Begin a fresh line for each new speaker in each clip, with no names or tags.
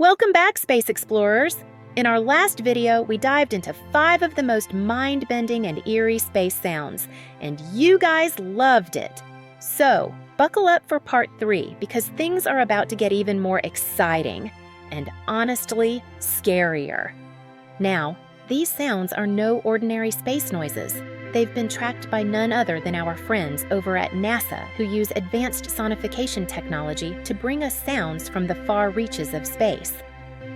Welcome back, space explorers! In our last video, we dived into 5 of the most mind-bending and eerie space sounds, and you guys loved it. So, buckle up for part 3 because things are about to get even more exciting and, honestly, scarier. Now, these sounds are no ordinary space noises. They've been tracked by none other than our friends over at NASA, who use advanced sonification technology to bring us sounds from the far reaches of space.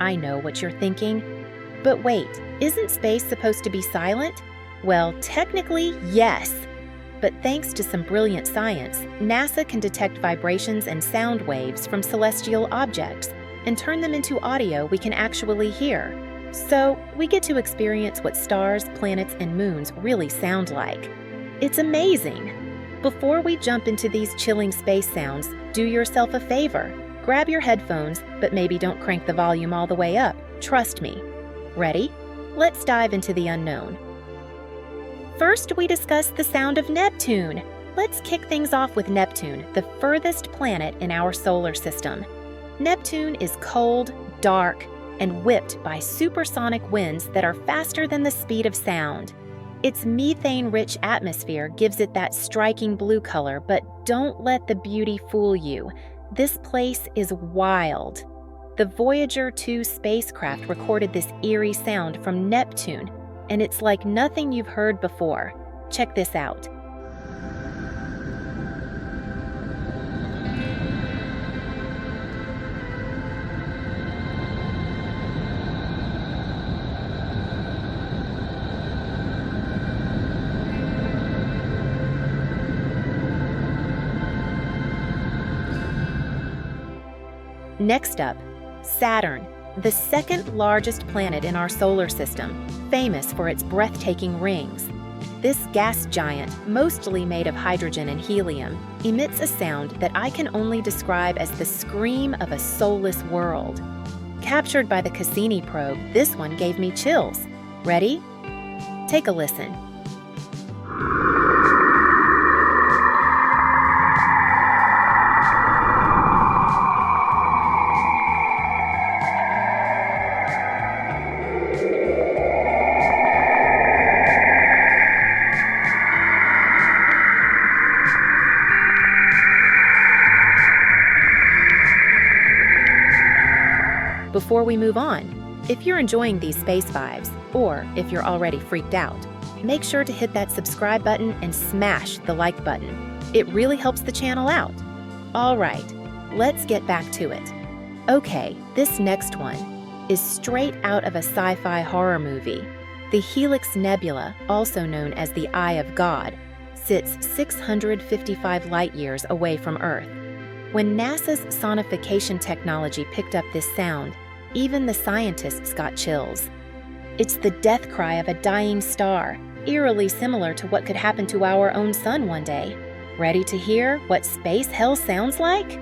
I know what you're thinking. But wait, isn't space supposed to be silent? Well, technically, yes. But thanks to some brilliant science, NASA can detect vibrations and sound waves from celestial objects and turn them into audio we can actually hear. So, we get to experience what stars, planets, and moons really sound like. It's amazing! Before we jump into these chilling space sounds, do yourself a favor. Grab your headphones, but maybe don't crank the volume all the way up. Trust me. Ready? Let's dive into the unknown. First, we discuss the sound of Neptune. Let's kick things off with Neptune, the furthest planet in our solar system. Neptune is cold, dark, and whipped by supersonic winds that are faster than the speed of sound. Its methane-rich atmosphere gives it that striking blue color, but don't let the beauty fool you. This place is wild. The Voyager 2 spacecraft recorded this eerie sound from Neptune, and it's like nothing you've heard before. Check this out. Next up, Saturn, the second largest planet in our solar system, famous for its breathtaking rings. This gas giant, mostly made of hydrogen and helium, emits a sound that I can only describe as the scream of a soulless world. Captured by the Cassini probe, this one gave me chills. Ready? Take a listen. Before we move on, if you're enjoying these space vibes, or if you're already freaked out, make sure to hit that subscribe button and smash the like button. It really helps the channel out. All right, let's get back to it. Okay, this next one is straight out of a sci-fi horror movie. The Helix Nebula, also known as the Eye of God, sits 655 light-years away from Earth. When NASA's sonification technology picked up this sound, even the scientists got chills. It's the death cry of a dying star, eerily similar to what could happen to our own sun one day. Ready to hear what space hell sounds like?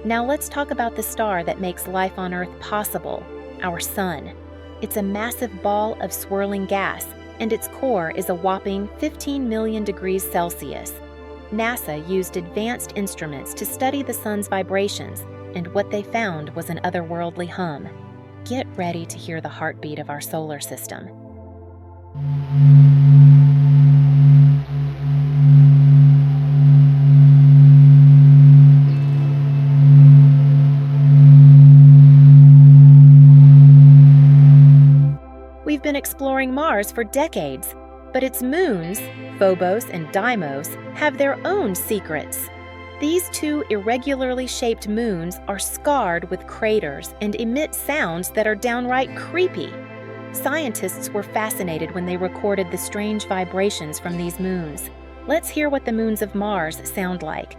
Now let's talk about the star that makes life on Earth possible, our Sun. It's a massive ball of swirling gas, and its core is a whopping 15 million degrees Celsius. NASA used advanced instruments to study the Sun's vibrations, and what they found was an otherworldly hum. Get ready to hear the heartbeat of our solar system. We've been exploring Mars for decades, but its moons, Phobos and Deimos, have their own secrets. These 2 irregularly shaped moons are scarred with craters and emit sounds that are downright creepy. Scientists were fascinated when they recorded the strange vibrations from these moons. Let's hear what the moons of Mars sound like.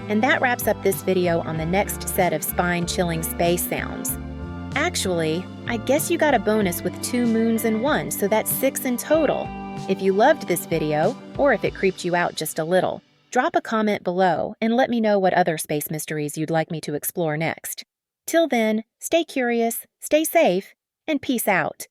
And that wraps up this video on the next set of spine-chilling space sounds. Actually, I guess you got a bonus with 2 moons and 1, so that's 6 in total. If you loved this video, or if it creeped you out just a little, drop a comment below and let me know what other space mysteries you'd like me to explore next. Till then, stay curious, stay safe, and peace out.